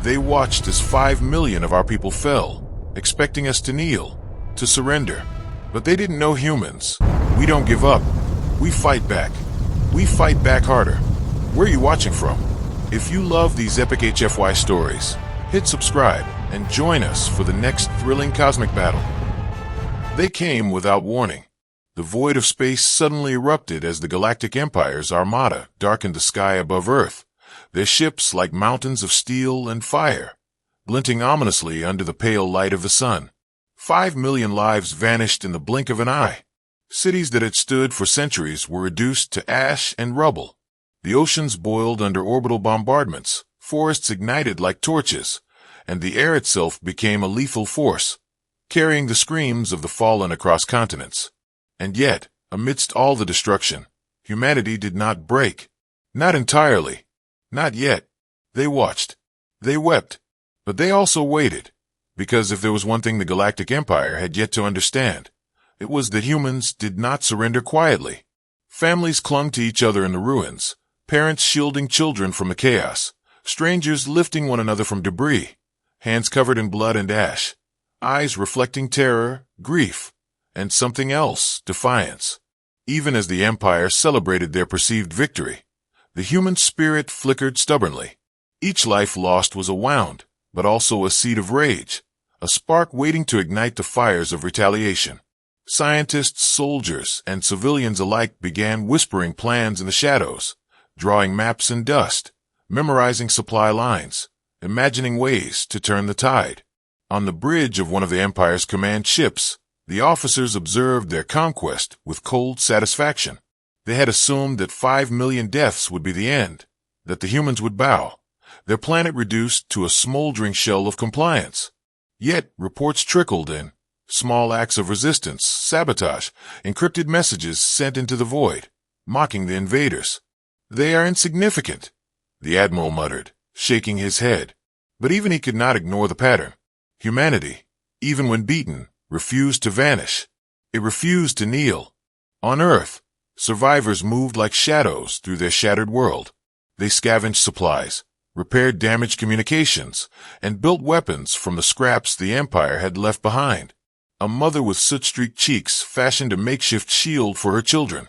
They watched as 5 million of our people fell, expecting us to kneel, to surrender. But they didn't know humans. We don't give up. We fight back. We fight back harder. Where are you watching from? If you love these epic HFY stories, hit subscribe and join us for the next thrilling cosmic battle. They came without warning. The void of space suddenly erupted as the Galactic Empire's armada darkened the sky above Earth, their ships like mountains of steel and fire, glinting ominously under the pale light of the sun. 5 million lives vanished in the blink of an eye. Cities that had stood for centuries were reduced to ash and rubble. The oceans boiled under orbital bombardments, forests ignited like torches, and the air itself became a lethal force, carrying the screams of the fallen across continents. And yet, amidst all the destruction, humanity did not break. Not entirely. Not yet. They watched. They wept. But they also waited. Because if there was one thing the Galactic Empire had yet to understand, it was that humans did not surrender quietly. Families clung to each other in the ruins, parents shielding children from the chaos, strangers lifting one another from debris, hands covered in blood and ash, eyes reflecting terror, grief, and something else, defiance. Even as the Empire celebrated their perceived victory, the human spirit flickered stubbornly. Each life lost was a wound, but also a seed of rage, a spark waiting to ignite the fires of retaliation. Scientists, soldiers, and civilians alike began whispering plans in the shadows, drawing maps in dust, memorizing supply lines, imagining ways to turn the tide. On the bridge of one of the Empire's command ships, the officers observed their conquest with cold satisfaction. They had assumed that 5 million deaths would be the end, that the humans would bow, their planet reduced to a smoldering shell of compliance. Yet reports trickled in, small acts of resistance, sabotage, encrypted messages sent into the void, mocking the invaders. "They are insignificant," the Admiral muttered, shaking his head. But even he could not ignore the pattern. Humanity, even when beaten, refused to vanish. It refused to kneel. On Earth, survivors moved like shadows through their shattered world. They scavenged supplies, repaired damaged communications, and built weapons from the scraps the Empire had left behind. A mother with soot-streaked cheeks fashioned a makeshift shield for her children,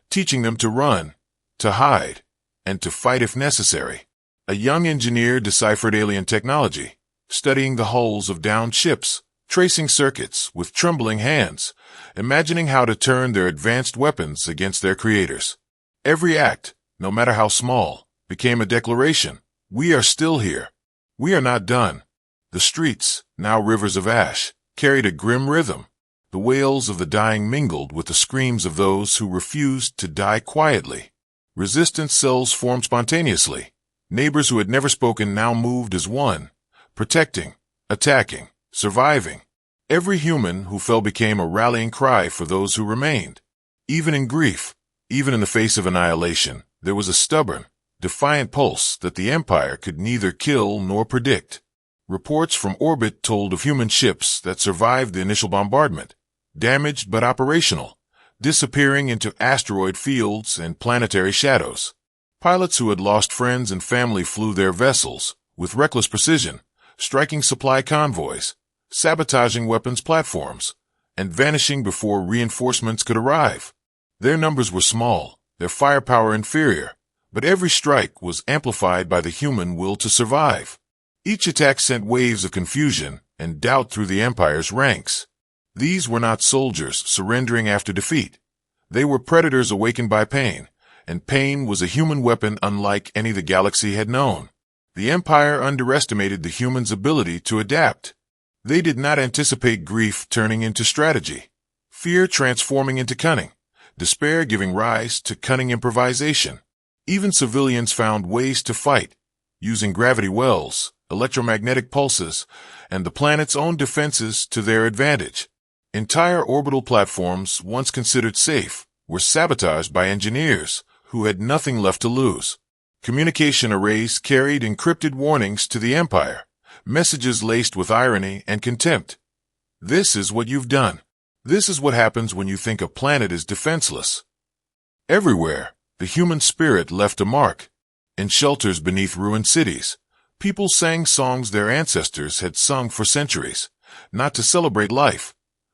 teaching them to run, to hide, and to fight if necessary. A young engineer deciphered alien technology, studying the hulls of downed ships, tracing circuits with trembling hands, imagining how to turn their advanced weapons against their creators. Every act, no matter how small, became a declaration. We are still here. We are not done. The streets, now rivers of ash, carried a grim rhythm. The wails of the dying mingled with the screams of those who refused to die quietly. Resistance cells formed spontaneously. Neighbors who had never spoken now moved as one, protecting, attacking, surviving. Every human who fell became a rallying cry for those who remained. Even in grief, even in the face of annihilation, there was a stubborn, defiant pulse that the Empire could neither kill nor predict. Reports from orbit told of human ships that survived the initial bombardment, damaged but operational, disappearing into asteroid fields and planetary shadows. Pilots who had lost friends and family flew their vessels, with reckless precision, striking supply convoys, sabotaging weapons platforms, and vanishing before reinforcements could arrive. Their numbers were small, their firepower inferior, but every strike was amplified by the human will to survive. Each attack sent waves of confusion and doubt through the Empire's ranks. These were not soldiers surrendering after defeat. They were predators awakened by pain, and pain was a human weapon unlike any the galaxy had known. The Empire underestimated the human's ability to adapt. They did not anticipate grief turning into strategy, fear transforming into cunning, despair giving rise to cunning improvisation. Even civilians found ways to fight, using gravity wells, electromagnetic pulses, and the planet's own defenses to their advantage. Entire orbital platforms, once considered safe, were sabotaged by engineers who had nothing left to lose. Communication arrays carried encrypted warnings to the Empire, messages laced with irony and contempt. This is what you've done. This is what happens when you think a planet is defenseless. Everywhere, the human spirit left a mark. In shelters beneath ruined cities, People sang songs their ancestors had sung for centuries, not to celebrate life,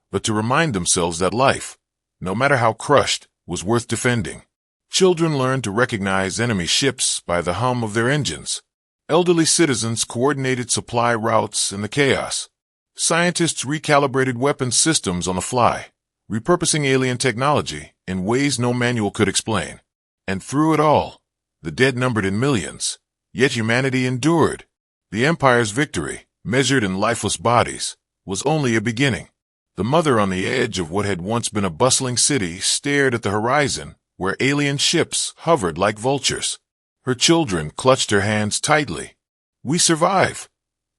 but to remind themselves that life, no matter how crushed, was worth defending. Children learned to recognize enemy ships by the hum of their engines. Elderly citizens coordinated supply routes in the chaos. Scientists recalibrated weapons systems on the fly, repurposing alien technology in ways no manual could explain. And through it all, the dead numbered in millions, yet humanity endured. The Empire's victory, measured in lifeless bodies, was only a beginning. The mother on the edge of what had once been a bustling city stared at the horizon, where alien ships hovered like vultures. Her children clutched her hands tightly. "We survive,"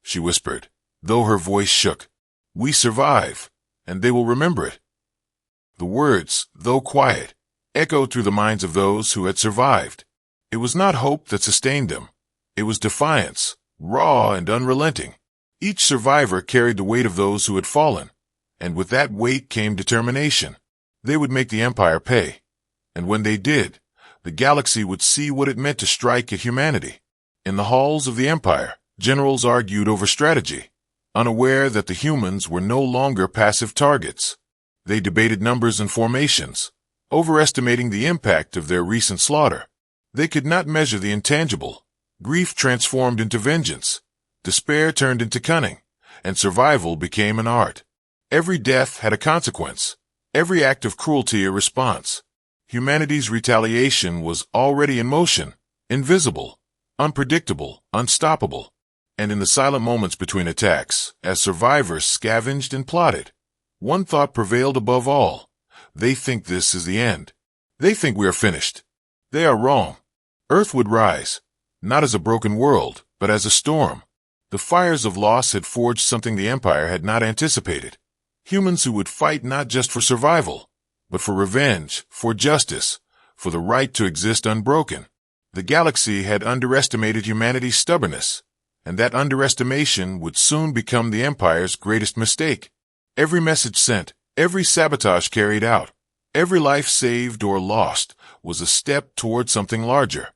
she whispered, though her voice shook. "We survive, and they will remember it." The words, though quiet, echoed through the minds of those who had survived. It was not hope that sustained them. It was defiance, raw and unrelenting. Each survivor carried the weight of those who had fallen, and with that weight came determination. They would make the Empire pay. And when they did, the galaxy would see what it meant to strike at humanity. In the halls of the Empire, generals argued over strategy, unaware that the humans were no longer passive targets. They debated numbers and formations, overestimating the impact of their recent slaughter. They could not measure the intangible. Grief transformed into vengeance, despair turned into cunning, and survival became an art. Every death had a consequence, every act of cruelty a response. Humanity's retaliation was already in motion, invisible, unpredictable, unstoppable. And in the silent moments between attacks, as survivors scavenged and plotted, one thought prevailed above all. They think this is the end. They think we are finished. They are wrong. Earth would rise, not as a broken world, but as a storm. The fires of loss had forged something the Empire had not anticipated. Humans who would fight not just for survival, but for revenge, for justice, for the right to exist unbroken. The galaxy had underestimated humanity's stubbornness, and that underestimation would soon become the Empire's greatest mistake. Every message sent, every sabotage carried out, every life saved or lost was a step toward something larger.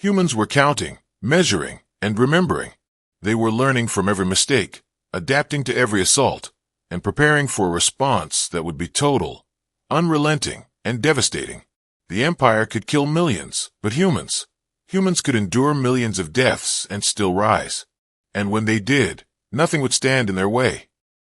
Humans were counting, measuring, and remembering. They were learning from every mistake, adapting to every assault, and preparing for a response that would be total, unrelenting, and devastating. The Empire could kill millions, but humans could endure millions of deaths and still rise. And when they did, nothing would stand in their way.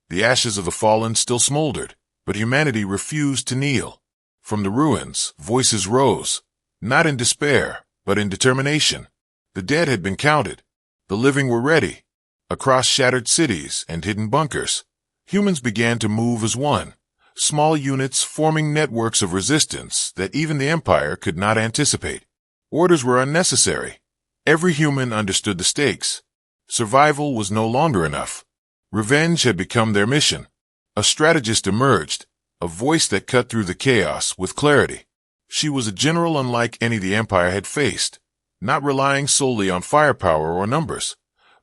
The ashes of the fallen still smoldered, but humanity refused to kneel. From the ruins, voices rose, not in despair, but in determination. The dead had been counted. The living were ready. Across shattered cities and hidden bunkers, humans began to move as one, small units forming networks of resistance that even the Empire could not anticipate. Orders were unnecessary. Every human understood the stakes. Survival was no longer enough. Revenge had become their mission. A strategist emerged, a voice that cut through the chaos with clarity. She was a general unlike any the Empire had faced, not relying solely on firepower or numbers,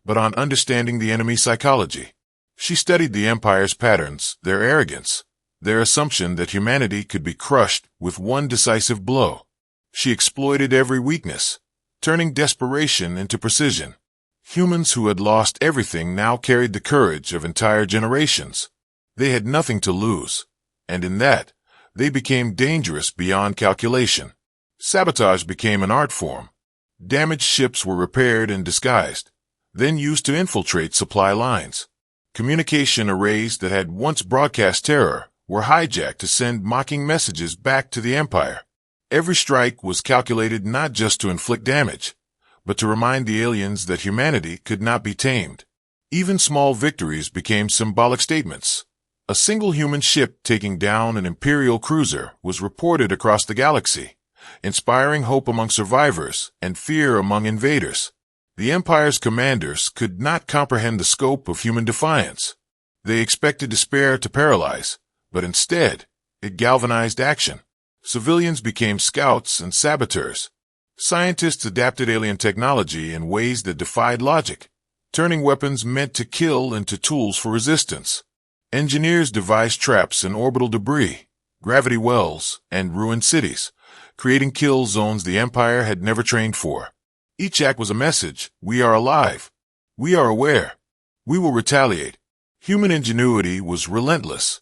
but on understanding the enemy's psychology. She studied the Empire's patterns, their arrogance, their assumption that humanity could be crushed with one decisive blow. She exploited every weakness, turning desperation into precision. Humans who had lost everything now carried the courage of entire generations. They had nothing to lose, and in that, they became dangerous beyond calculation. Sabotage became an art form. Damaged ships were repaired and disguised, then used to infiltrate supply lines. Communication arrays that had once broadcast terror were hijacked to send mocking messages back to the Empire. Every strike was calculated not just to inflict damage, but to remind the aliens that humanity could not be tamed. Even small victories became symbolic statements. A single human ship taking down an Imperial cruiser was reported across the galaxy, inspiring hope among survivors and fear among invaders. The Empire's commanders could not comprehend the scope of human defiance. They expected despair to paralyze, but instead, it galvanized action. Civilians became scouts and saboteurs. Scientists adapted alien technology in ways that defied logic, turning weapons meant to kill into tools for resistance. Engineers devised traps in orbital debris, gravity wells, and ruined cities, creating kill zones the Empire had never trained for. Each act was a message: we are alive. We are aware. We will retaliate. Human ingenuity was relentless.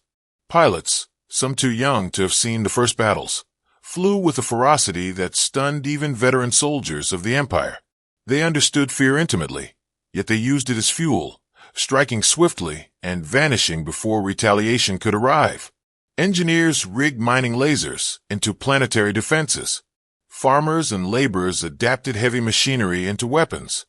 Pilots, some too young to have seen the first battles, flew with a ferocity that stunned even veteran soldiers of the Empire. They understood fear intimately, yet they used it as fuel, striking swiftly and vanishing before retaliation could arrive. Engineers rigged mining lasers into planetary defenses. Farmers and laborers adapted heavy machinery into weapons.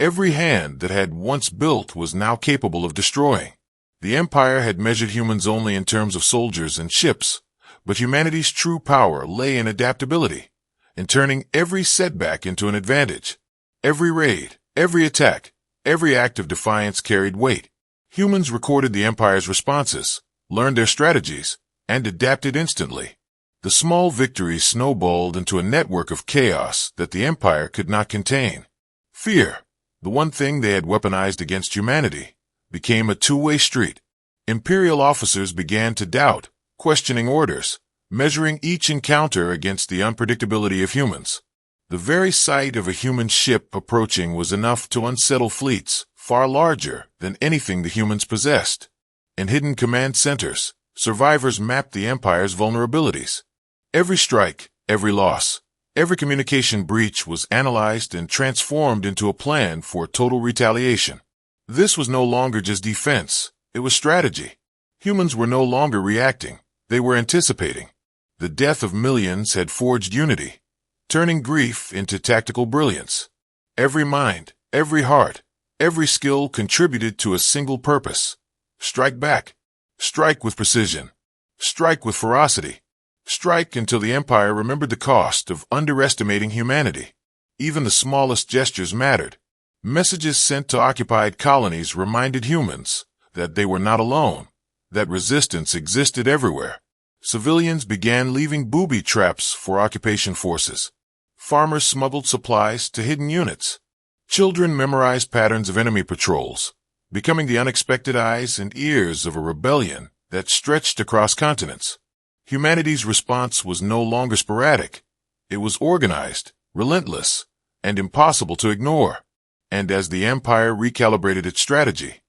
Every hand that had once built was now capable of destroying. The Empire had measured humans only in terms of soldiers and ships, but humanity's true power lay in adaptability, in turning every setback into an advantage. Every raid, every attack, every act of defiance carried weight. Humans recorded the Empire's responses, learned their strategies, and adapted instantly. The small victories snowballed into a network of chaos that the Empire could not contain. Fear, the one thing they had weaponized against humanity, became a two-way street. Imperial officers began to doubt, questioning orders, measuring each encounter against the unpredictability of humans. The very sight of a human ship approaching was enough to unsettle fleets far larger than anything the humans possessed. In hidden command centers, survivors mapped the Empire's vulnerabilities. Every strike, every loss, every communication breach was analyzed and transformed into a plan for total retaliation. This was no longer just defense, it was strategy. Humans were no longer reacting, they were anticipating. The death of millions had forged unity, turning grief into tactical brilliance. Every mind, every heart, every skill contributed to a single purpose. Strike back. Strike with precision. Strike with ferocity. Strike until the Empire remembered the cost of underestimating humanity. Even the smallest gestures mattered. Messages sent to occupied colonies reminded humans that they were not alone, that resistance existed everywhere. Civilians began leaving booby traps for occupation forces. Farmers smuggled supplies to hidden units. Children memorized patterns of enemy patrols, becoming the unexpected eyes and ears of a rebellion that stretched across continents. Humanity's response was no longer sporadic. It was organized, relentless, and impossible to ignore. And as the Empire recalibrated its strategy,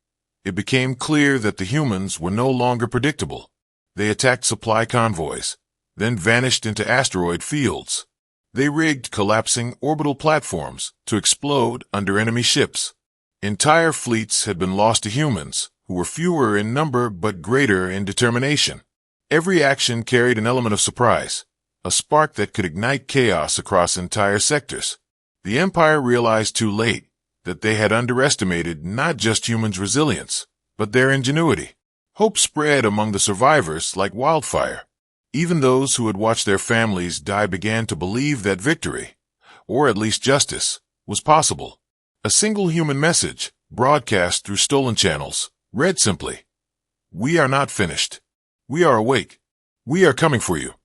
it became clear that the humans were no longer predictable. They attacked supply convoys, then vanished into asteroid fields. They rigged collapsing orbital platforms to explode under enemy ships. Entire fleets had been lost to humans, who were fewer in number but greater in determination. Every action carried an element of surprise, a spark that could ignite chaos across entire sectors. The Empire realized too late that they had underestimated not just humans' resilience, but their ingenuity. Hope spread among the survivors like wildfire. Even those who had watched their families die began to believe that victory, or at least justice, was possible. A single human message, broadcast through stolen channels, read simply, "We are not finished. We are awake. We are coming for you."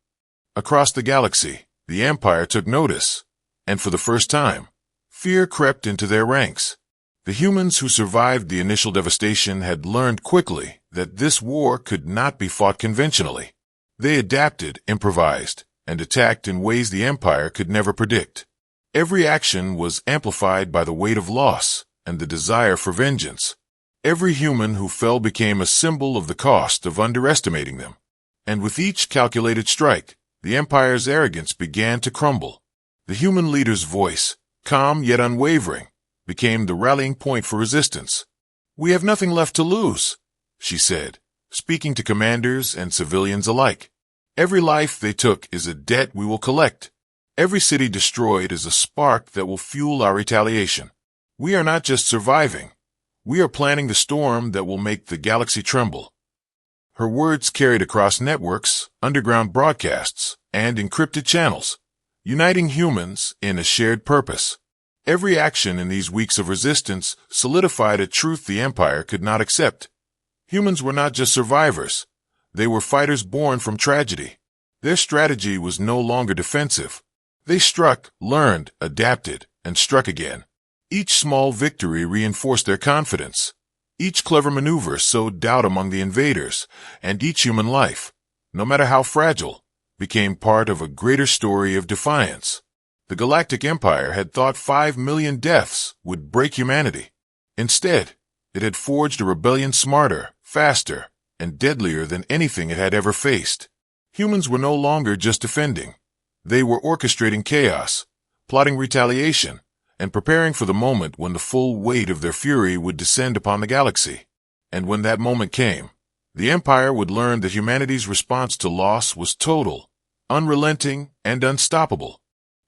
Across the galaxy, the Empire took notice, and for the first time, fear crept into their ranks. The humans who survived the initial devastation had learned quickly that this war could not be fought conventionally. They adapted, improvised, and attacked in ways the Empire could never predict. Every action was amplified by the weight of loss and the desire for vengeance. Every human who fell became a symbol of the cost of underestimating them. And with each calculated strike, the Empire's arrogance began to crumble. The human leader's voice, calm yet unwavering, became the rallying point for resistance. "We have nothing left to lose," she said, speaking to commanders and civilians alike. "Every life they took is a debt we will collect. Every city destroyed is a spark that will fuel our retaliation. We are not just surviving. We are planning the storm that will make the galaxy tremble." Her words carried across networks, underground broadcasts, and encrypted channels, uniting humans in a shared purpose. Every action in these weeks of resistance solidified a truth the Empire could not accept. Humans were not just survivors. They were fighters born from tragedy. Their strategy was no longer defensive. They struck, learned, adapted, and struck again. Each small victory reinforced their confidence. Each clever maneuver sowed doubt among the invaders, and each human life, no matter how fragile, became part of a greater story of defiance. The Galactic Empire had thought 5 million deaths would break humanity. Instead, it had forged a rebellion smarter, faster, and deadlier than anything it had ever faced. Humans were no longer just defending. They were orchestrating chaos, plotting retaliation, and preparing for the moment when the full weight of their fury would descend upon the galaxy. And when that moment came, the Empire would learn that humanity's response to loss was total, unrelenting, and unstoppable.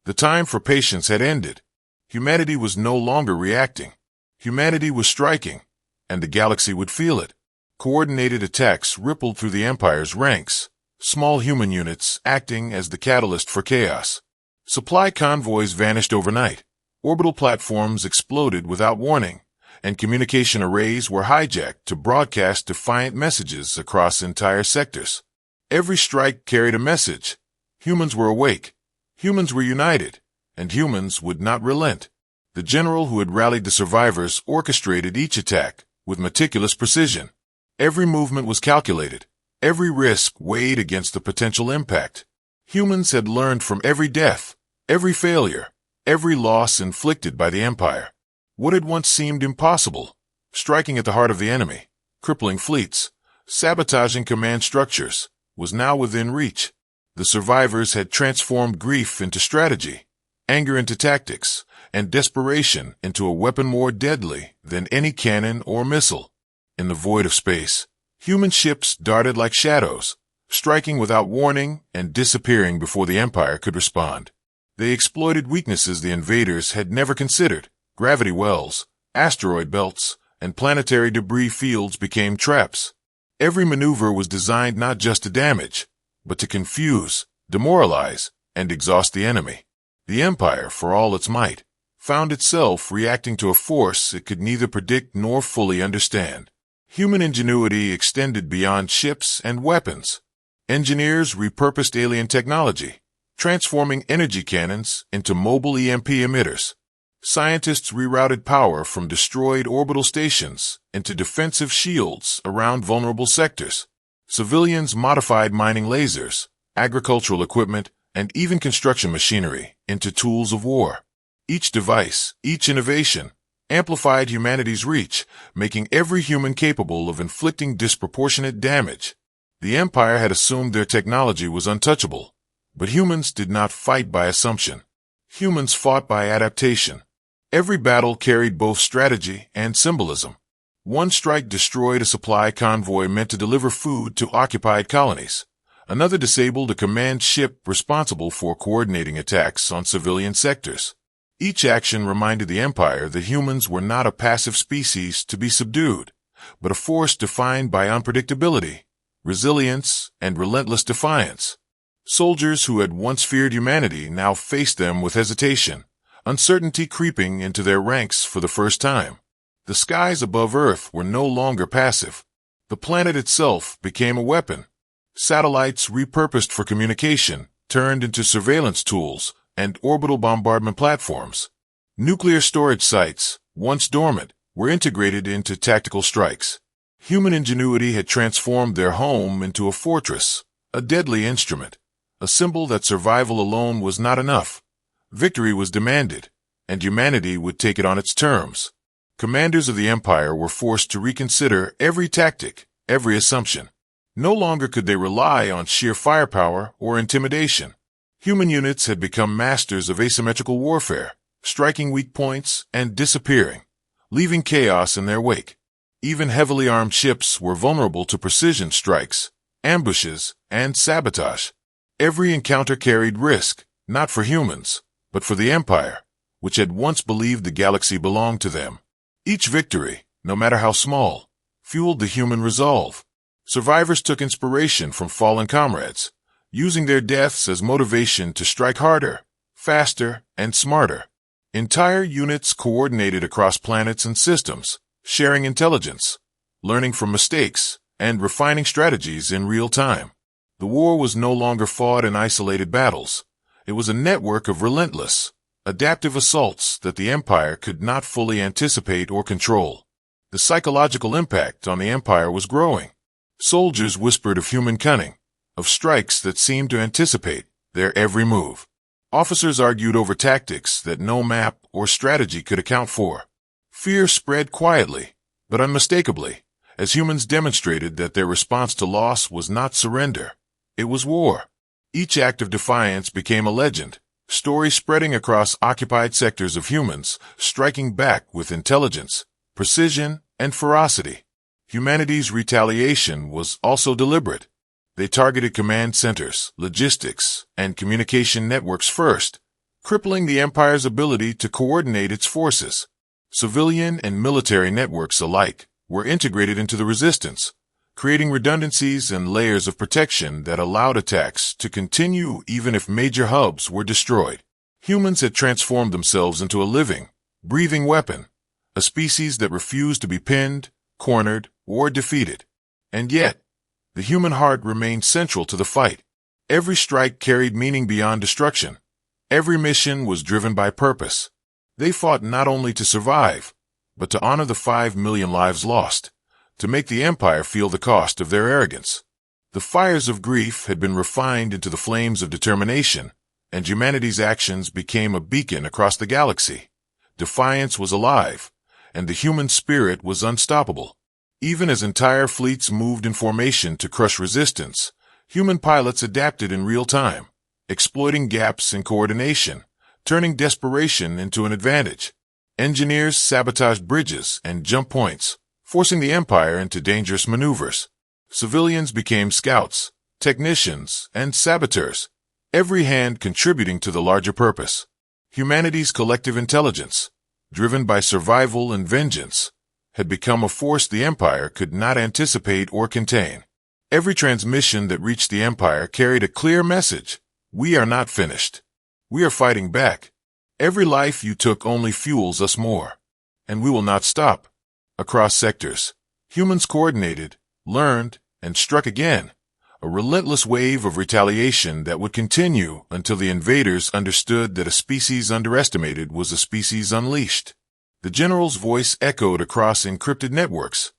The time for patience had ended. Humanity was no longer reacting. Humanity was striking, and the galaxy would feel it. Coordinated attacks rippled through the Empire's ranks, small human units acting as the catalyst for chaos. Supply convoys vanished overnight, orbital platforms exploded without warning, and communication arrays were hijacked to broadcast defiant messages across entire sectors. Every strike carried a message. Humans were awake, humans were united, and humans would not relent. The general who had rallied the survivors orchestrated each attack with meticulous precision. Every movement was calculated, every risk weighed against the potential impact. Humans had learned from every death, every failure, every loss inflicted by the Empire. What had once seemed impossible, striking at the heart of the enemy, crippling fleets, sabotaging command structures, was now within reach. The survivors had transformed grief into strategy, anger into tactics, and desperation into a weapon more deadly than any cannon or missile. In the void of space, human ships darted like shadows, striking without warning and disappearing before the Empire could respond. They exploited weaknesses the invaders had never considered. Gravity wells, asteroid belts, and planetary debris fields became traps. Every maneuver was designed not just to damage, but to confuse, demoralize, and exhaust the enemy. The Empire, for all its might, found itself reacting to a force it could neither predict nor fully understand. Human ingenuity extended beyond ships and weapons. Engineers repurposed alien technology, transforming energy cannons into mobile EMP emitters. Scientists rerouted power from destroyed orbital stations into defensive shields around vulnerable sectors. Civilians modified mining lasers, agricultural equipment, and even construction machinery into tools of war. Each device, each innovation, amplified humanity's reach, making every human capable of inflicting disproportionate damage. The Empire had assumed their technology was untouchable, but humans did not fight by assumption. Humans fought by adaptation. Every battle carried both strategy and symbolism. One strike destroyed a supply convoy meant to deliver food to occupied colonies. Another disabled a command ship responsible for coordinating attacks on civilian sectors. Each action reminded the Empire that humans were not a passive species to be subdued, but a force defined by unpredictability, resilience, and relentless defiance. Soldiers who had once feared humanity now faced them with hesitation, uncertainty creeping into their ranks for the first time. The skies above Earth were no longer passive. The planet itself became a weapon. Satellites repurposed for communication turned into surveillance tools and orbital bombardment platforms. Nuclear storage sites, once dormant, were integrated into tactical strikes. Human ingenuity had transformed their home into a fortress, a deadly instrument, a symbol that survival alone was not enough. Victory was demanded, and humanity would take it on its terms. Commanders of the Empire were forced to reconsider every tactic, every assumption. No longer could they rely on sheer firepower or intimidation. Human units had become masters of asymmetrical warfare, striking weak points and disappearing, leaving chaos in their wake. Even heavily armed ships were vulnerable to precision strikes, ambushes, and sabotage. Every encounter carried risk, not for humans, but for the Empire, which had once believed the galaxy belonged to them. Each victory, no matter how small, fueled the human resolve. Survivors took inspiration from fallen comrades, using their deaths as motivation to strike harder, faster, and smarter. Entire units coordinated across planets and systems, sharing intelligence, learning from mistakes, and refining strategies in real time. The war was no longer fought in isolated battles. It was a network of relentless, adaptive assaults that the Empire could not fully anticipate or control. The psychological impact on the Empire was growing. Soldiers whispered of human cunning, of strikes that seemed to anticipate their every move. Officers argued over tactics that no map or strategy could account for. Fear spread quietly, but unmistakably, as humans demonstrated that their response to loss was not surrender. It was war. Each act of defiance became a legend, stories spreading across occupied sectors of humans, striking back with intelligence, precision, and ferocity. Humanity's retaliation was also deliberate. They targeted command centers, logistics, and communication networks first, crippling the Empire's ability to coordinate its forces. Civilian and military networks alike were integrated into the resistance, creating redundancies and layers of protection that allowed attacks to continue even if major hubs were destroyed. Humans had transformed themselves into a living, breathing weapon, a species that refused to be pinned, cornered, or defeated. And yet, the human heart remained central to the fight. Every strike carried meaning beyond destruction. Every mission was driven by purpose. They fought not only to survive, but to honor the 5 million lives lost, to make the Empire feel the cost of their arrogance. The fires of grief had been refined into the flames of determination, and humanity's actions became a beacon across the galaxy. Defiance was alive, and the human spirit was unstoppable. Even as entire fleets moved in formation to crush resistance, human pilots adapted in real time, exploiting gaps in coordination, turning desperation into an advantage. Engineers sabotaged bridges and jump points, forcing the Empire into dangerous maneuvers. Civilians became scouts, technicians, and saboteurs, every hand contributing to the larger purpose. Humanity's collective intelligence, driven by survival and vengeance, had become a force the Empire could not anticipate or contain. Every transmission that reached the Empire carried a clear message: we are not finished. We are fighting back. Every life you took only fuels us more. And we will not stop. Across sectors, humans coordinated, learned, and struck again, a relentless wave of retaliation that would continue until the invaders understood that a species underestimated was a species unleashed. The general's voice echoed across encrypted networks.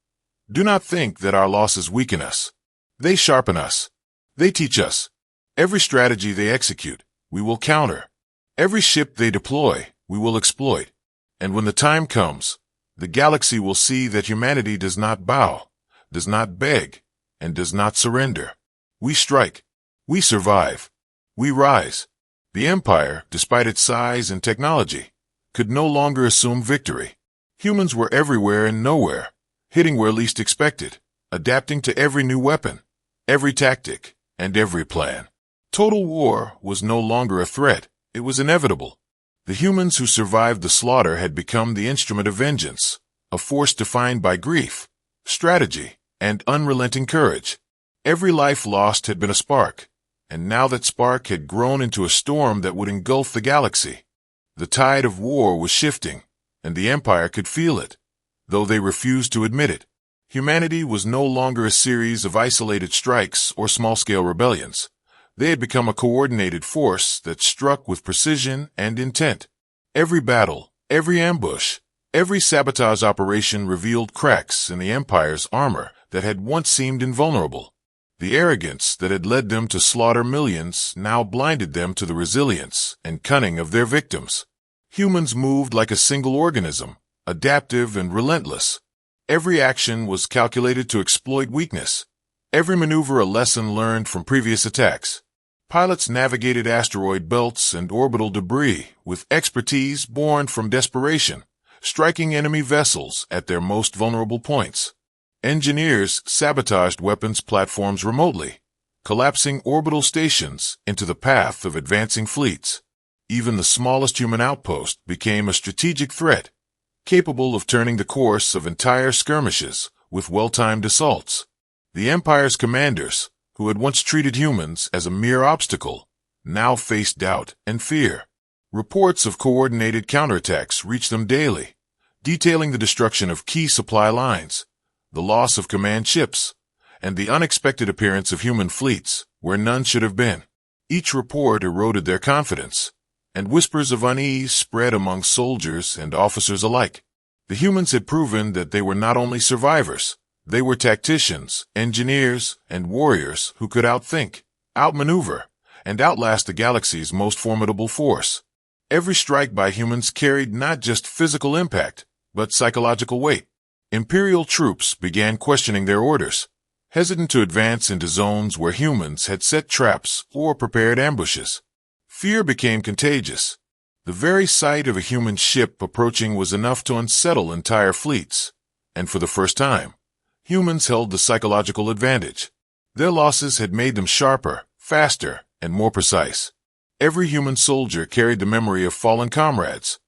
Do not think that our losses weaken us. They sharpen us. They teach us. Every strategy they execute, we will counter. Every ship they deploy, we will exploit. And when the time comes, the galaxy will see that humanity does not bow, does not beg, and does not surrender. We strike. We survive. We rise. The Empire, despite its size and technology, could no longer assume victory. Humans were everywhere and nowhere, hitting where least expected, adapting to every new weapon, every tactic, and every plan. Total war was no longer a threat. It was inevitable. The humans who survived the slaughter had become the instrument of vengeance, a force defined by grief, strategy, and unrelenting courage. Every life lost had been a spark, and now that spark had grown into a storm that would engulf the galaxy. The tide of war was shifting, and the Empire could feel it, though they refused to admit it. Humanity was no longer a series of isolated strikes or small-scale rebellions. They had become a coordinated force that struck with precision and intent. Every battle, every ambush, every sabotage operation revealed cracks in the Empire's armor that had once seemed invulnerable. The arrogance that had led them to slaughter millions now blinded them to the resilience and cunning of their victims. Humans moved like a single organism, adaptive and relentless. Every action was calculated to exploit weakness. Every maneuver a lesson learned from previous attacks. Pilots navigated asteroid belts and orbital debris with expertise born from desperation, striking enemy vessels at their most vulnerable points. Engineers sabotaged weapons platforms remotely, collapsing orbital stations into the path of advancing fleets. Even the smallest human outpost became a strategic threat, capable of turning the course of entire skirmishes with well-timed assaults. The Empire's commanders, who had once treated humans as a mere obstacle, now faced doubt and fear. Reports of coordinated counterattacks reached them daily, detailing the destruction of key supply lines, the loss of command ships, and the unexpected appearance of human fleets where none should have been. Each report eroded their confidence, and whispers of unease spread among soldiers and officers alike. The humans had proven that they were not only survivors, they were tacticians, engineers, and warriors who could outthink, outmaneuver, and outlast the galaxy's most formidable force. Every strike by humans carried not just physical impact, but psychological weight. Imperial troops began questioning their orders, hesitant to advance into zones where humans had set traps or prepared ambushes. Fear became contagious. The very sight of a human ship approaching was enough to unsettle entire fleets, and for the first time, humans held the psychological advantage. Their losses had made them sharper, faster, and more precise. Every human soldier carried the memory of fallen comrades,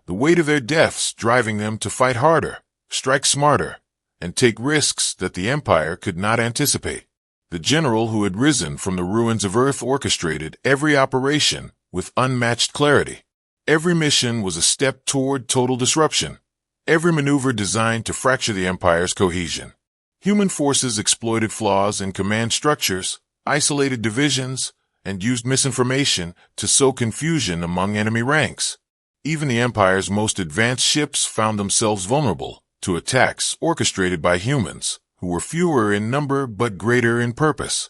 the weight of their deaths driving them to fight harder, strike smarter, and take risks that the Empire could not anticipate. The general who had risen from the ruins of Earth orchestrated every operation with unmatched clarity. Every mission was a step toward total disruption, every maneuver designed to fracture the Empire's cohesion. Human forces exploited flaws in command structures, isolated divisions, and used misinformation to sow confusion among enemy ranks. Even the Empire's most advanced ships found themselves vulnerable to attacks orchestrated by humans, who were fewer in number but greater in purpose.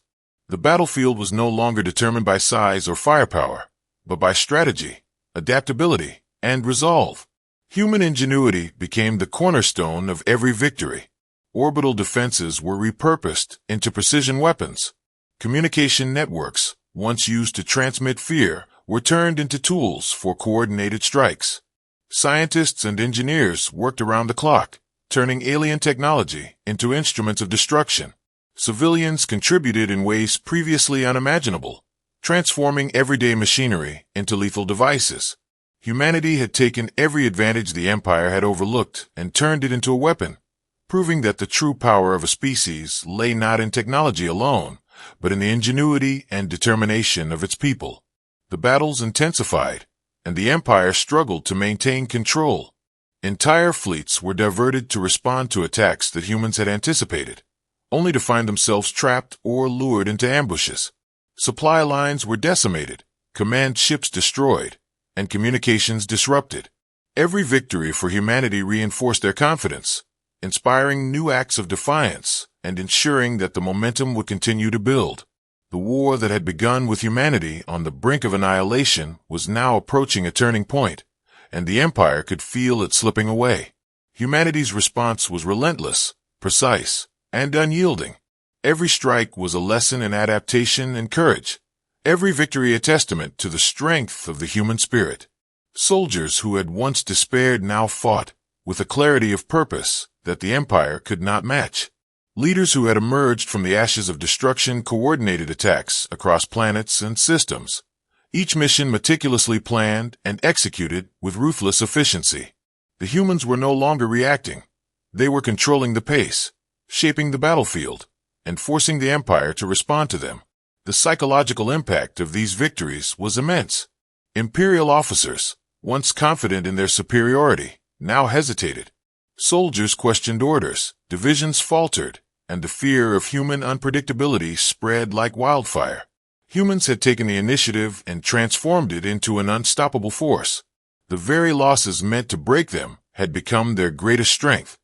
The battlefield was no longer determined by size or firepower, but by strategy, adaptability, and resolve. Human ingenuity became the cornerstone of every victory. Orbital defenses were repurposed into precision weapons. Communication networks, once used to transmit fear, were turned into tools for coordinated strikes. Scientists and engineers worked around the clock, turning alien technology into instruments of destruction. Civilians contributed in ways previously unimaginable, transforming everyday machinery into lethal devices. Humanity had taken every advantage the Empire had overlooked and turned it into a weapon, proving that the true power of a species lay not in technology alone, but in the ingenuity and determination of its people. The battles intensified, and the Empire struggled to maintain control. Entire fleets were diverted to respond to attacks that humans had anticipated, only to find themselves trapped or lured into ambushes. Supply lines were decimated, command ships destroyed, and communications disrupted. Every victory for humanity reinforced their confidence, inspiring new acts of defiance and ensuring that the momentum would continue to build. The war that had begun with humanity on the brink of annihilation was now approaching a turning point, and the Empire could feel it slipping away. Humanity's response was relentless, precise, and unyielding. Every strike was a lesson in adaptation and courage, every victory a testament to the strength of the human spirit. Soldiers who had once despaired now fought, with a clarity of purpose that the Empire could not match. Leaders who had emerged from the ashes of destruction coordinated attacks across planets and systems, each mission meticulously planned and executed with ruthless efficiency. The humans were no longer reacting. They were controlling the pace, shaping the battlefield, and forcing the Empire to respond to them. The psychological impact of these victories was immense. Imperial officers, once confident in their superiority, now hesitated. Soldiers questioned orders, divisions faltered, and the fear of human unpredictability spread like wildfire. Humans had taken the initiative and transformed it into an unstoppable force. The very losses meant to break them had become their greatest strength.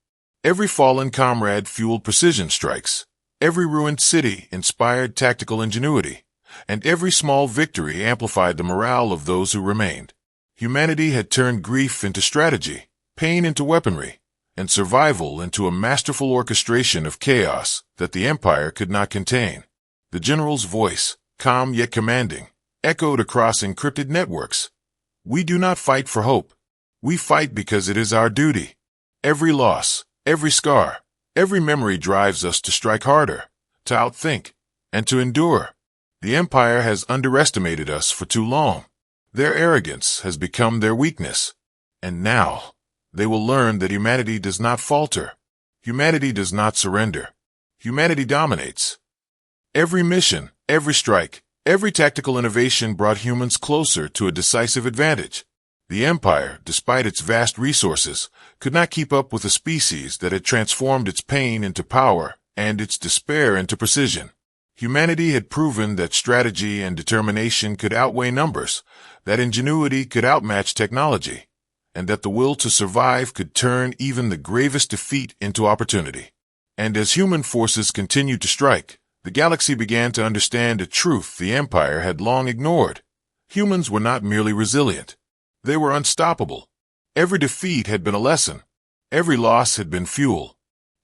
Every fallen comrade fueled precision strikes. Every ruined city inspired tactical ingenuity, and every small victory amplified the morale of those who remained. Humanity had turned grief into strategy, pain into weaponry, and survival into a masterful orchestration of chaos that the Empire could not contain. The general's voice, calm yet commanding, echoed across encrypted networks. "We do not fight for hope. We fight because it is our duty. Every loss, every scar, every memory drives us to strike harder, to outthink, and to endure. The Empire has underestimated us for too long. Their arrogance has become their weakness. And now, they will learn that humanity does not falter. Humanity does not surrender. Humanity dominates." Every mission, every strike, every tactical innovation brought humans closer to a decisive advantage. The Empire, despite its vast resources, could not keep up with a species that had transformed its pain into power and its despair into precision. Humanity had proven that strategy and determination could outweigh numbers, that ingenuity could outmatch technology, and that the will to survive could turn even the gravest defeat into opportunity. And as human forces continued to strike, the galaxy began to understand a truth the Empire had long ignored. Humans were not merely resilient. They were unstoppable. Every defeat had been a lesson. Every loss had been fuel.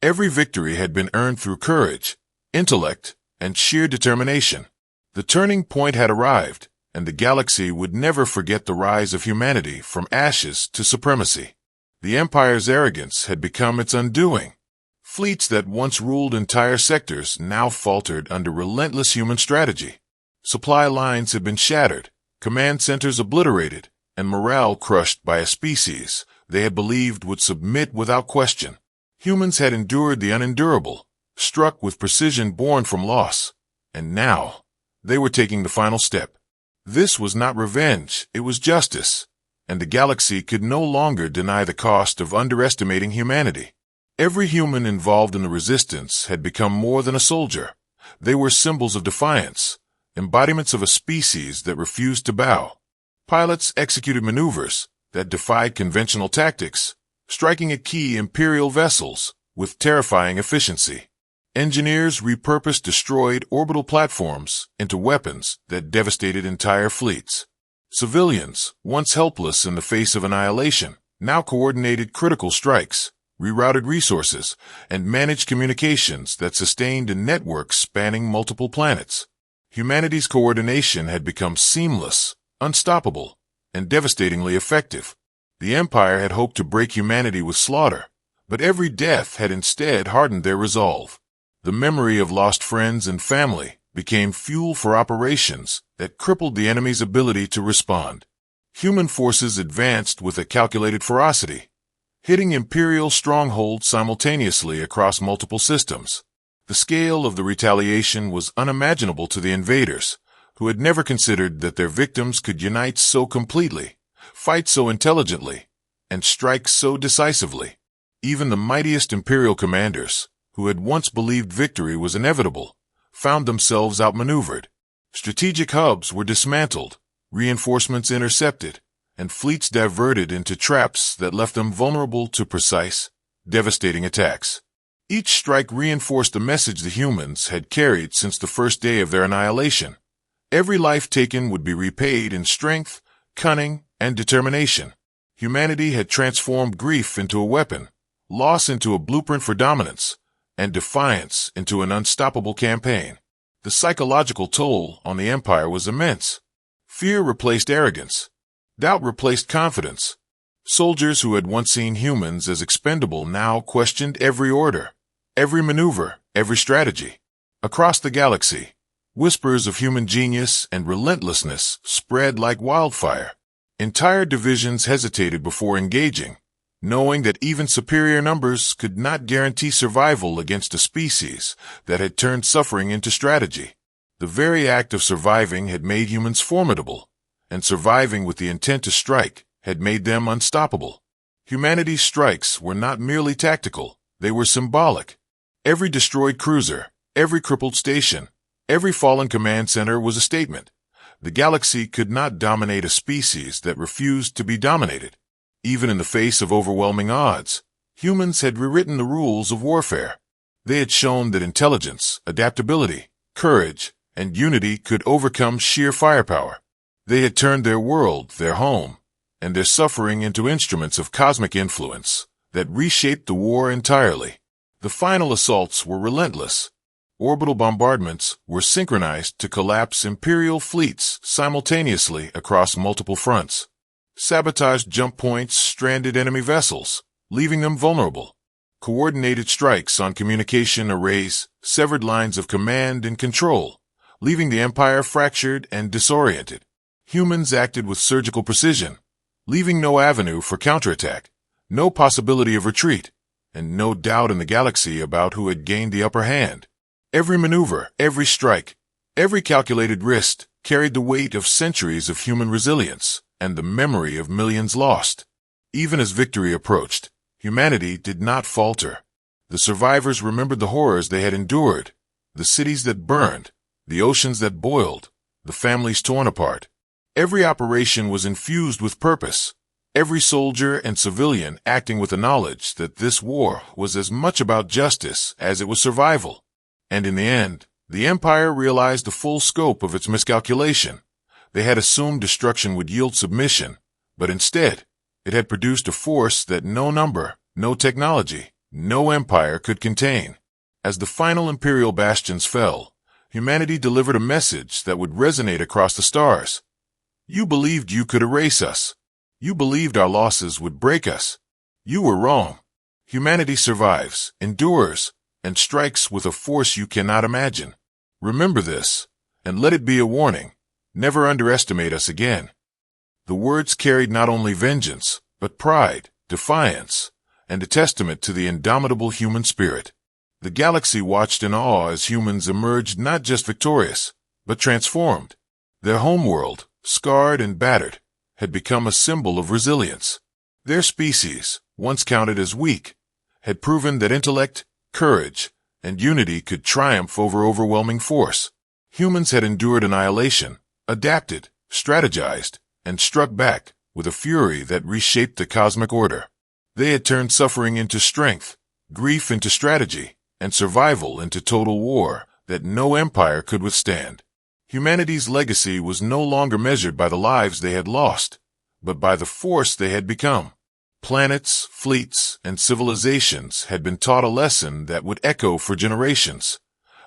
Every victory had been earned through courage, intellect, and sheer determination. The turning point had arrived, and the galaxy would never forget the rise of humanity from ashes to supremacy. The Empire's arrogance had become its undoing. Fleets that once ruled entire sectors now faltered under relentless human strategy. Supply lines had been shattered, command centers obliterated, and morale crushed by a species they had believed would submit without question. Humans had endured the unendurable, struck with precision born from loss, and now they were taking the final step. This was not revenge, it was justice, and the galaxy could no longer deny the cost of underestimating humanity. Every human involved in the resistance had become more than a soldier. They were symbols of defiance, embodiments of a species that refused to bow. Pilots executed maneuvers that defied conventional tactics, striking at key Imperial vessels with terrifying efficiency. Engineers repurposed destroyed orbital platforms into weapons that devastated entire fleets. Civilians, once helpless in the face of annihilation, now coordinated critical strikes, rerouted resources, and managed communications that sustained a network spanning multiple planets. Humanity's coordination had become seamless, unstoppable, and devastatingly effective. The Empire had hoped to break humanity with slaughter, but every death had instead hardened their resolve. The memory of lost friends and family became fuel for operations that crippled the enemy's ability to respond. Human forces advanced with a calculated ferocity, hitting Imperial strongholds simultaneously across multiple systems. The scale of the retaliation was unimaginable to the invaders, who had never considered that their victims could unite so completely, fight so intelligently, and strike so decisively. Even the mightiest Imperial commanders, who had once believed victory was inevitable, found themselves outmaneuvered. Strategic hubs were dismantled, reinforcements intercepted, and fleets diverted into traps that left them vulnerable to precise, devastating attacks. Each strike reinforced the message the humans had carried since the first day of their annihilation. Every life taken would be repaid in strength, cunning, and determination. Humanity had transformed grief into a weapon, loss into a blueprint for dominance, and defiance into an unstoppable campaign. The psychological toll on the Empire was immense. Fear replaced arrogance. Doubt replaced confidence. Soldiers who had once seen humans as expendable now questioned every order, every maneuver, every strategy. Across the galaxy, whispers of human genius and relentlessness spread like wildfire. Entire divisions hesitated before engaging, knowing that even superior numbers could not guarantee survival against a species that had turned suffering into strategy. The very act of surviving had made humans formidable, and surviving with the intent to strike had made them unstoppable. Humanity's strikes were not merely tactical, they were symbolic. Every destroyed cruiser, every crippled station, every fallen command center was a statement. The galaxy could not dominate a species that refused to be dominated. Even in the face of overwhelming odds, humans had rewritten the rules of warfare. They had shown that intelligence, adaptability, courage, and unity could overcome sheer firepower. They had turned their world, their home, and their suffering into instruments of cosmic influence that reshaped the war entirely. The final assaults were relentless. Orbital bombardments were synchronized to collapse Imperial fleets simultaneously across multiple fronts. Sabotaged jump points stranded enemy vessels, leaving them vulnerable. Coordinated strikes on communication arrays severed lines of command and control, leaving the Empire fractured and disoriented. Humans acted with surgical precision, leaving no avenue for counterattack, no possibility of retreat, and no doubt in the galaxy about who had gained the upper hand. Every maneuver, every strike, every calculated risk carried the weight of centuries of human resilience and the memory of millions lost. Even as victory approached, humanity did not falter. The survivors remembered the horrors they had endured, the cities that burned, the oceans that boiled, the families torn apart. Every operation was infused with purpose, every soldier and civilian acting with the knowledge that this war was as much about justice as it was survival. And in the end, the Empire realized the full scope of its miscalculation. They had assumed destruction would yield submission, but instead, it had produced a force that no number, no technology, no empire could contain. As the final imperial bastions fell, humanity delivered a message that would resonate across the stars. You believed you could erase us. You believed our losses would break us. You were wrong. Humanity survives, endures, and strikes with a force you cannot imagine. Remember this, and let it be a warning. Never underestimate us again. The words carried not only vengeance, but pride, defiance, and a testament to the indomitable human spirit. The galaxy watched in awe as humans emerged not just victorious, but transformed. Their homeworld, scarred and battered, had become a symbol of resilience. Their species, once counted as weak, had proven that intellect, courage, and unity could triumph over overwhelming force. Humans had endured annihilation, adapted, strategized, and struck back with a fury that reshaped the cosmic order. They had turned suffering into strength, grief into strategy, and survival into total war that no empire could withstand. Humanity's legacy was no longer measured by the lives they had lost, but by the force they had become. Planets, fleets, and civilizations had been taught a lesson that would echo for generations.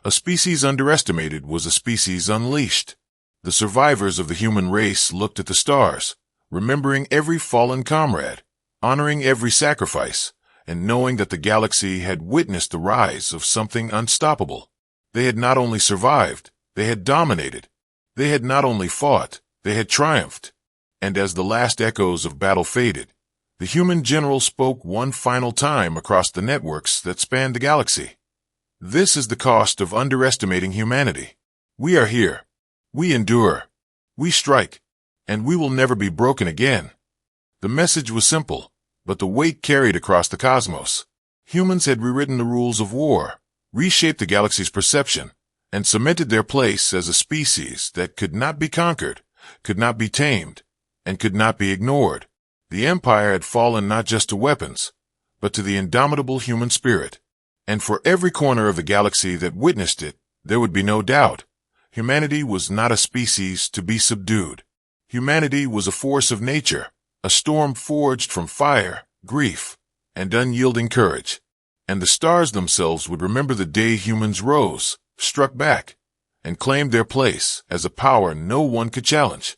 A species underestimated was a species unleashed. The survivors of the human race looked at the stars, remembering every fallen comrade, honoring every sacrifice, and knowing that the galaxy had witnessed the rise of something unstoppable. They had not only survived, they had dominated. They had not only fought, they had triumphed. And as the last echoes of battle faded, the human general spoke one final time across the networks that spanned the galaxy. This is the cost of underestimating humanity. We are here. We endure. We strike. And we will never be broken again. The message was simple, but the weight carried across the cosmos. Humans had rewritten the rules of war, reshaped the galaxy's perception, and cemented their place as a species that could not be conquered, could not be tamed, and could not be ignored. The Empire had fallen not just to weapons, but to the indomitable human spirit. And for every corner of the galaxy that witnessed it, there would be no doubt. Humanity was not a species to be subdued. Humanity was a force of nature, a storm forged from fire, grief, and unyielding courage. And the stars themselves would remember the day humans rose, struck back, and claimed their place as a power no one could challenge.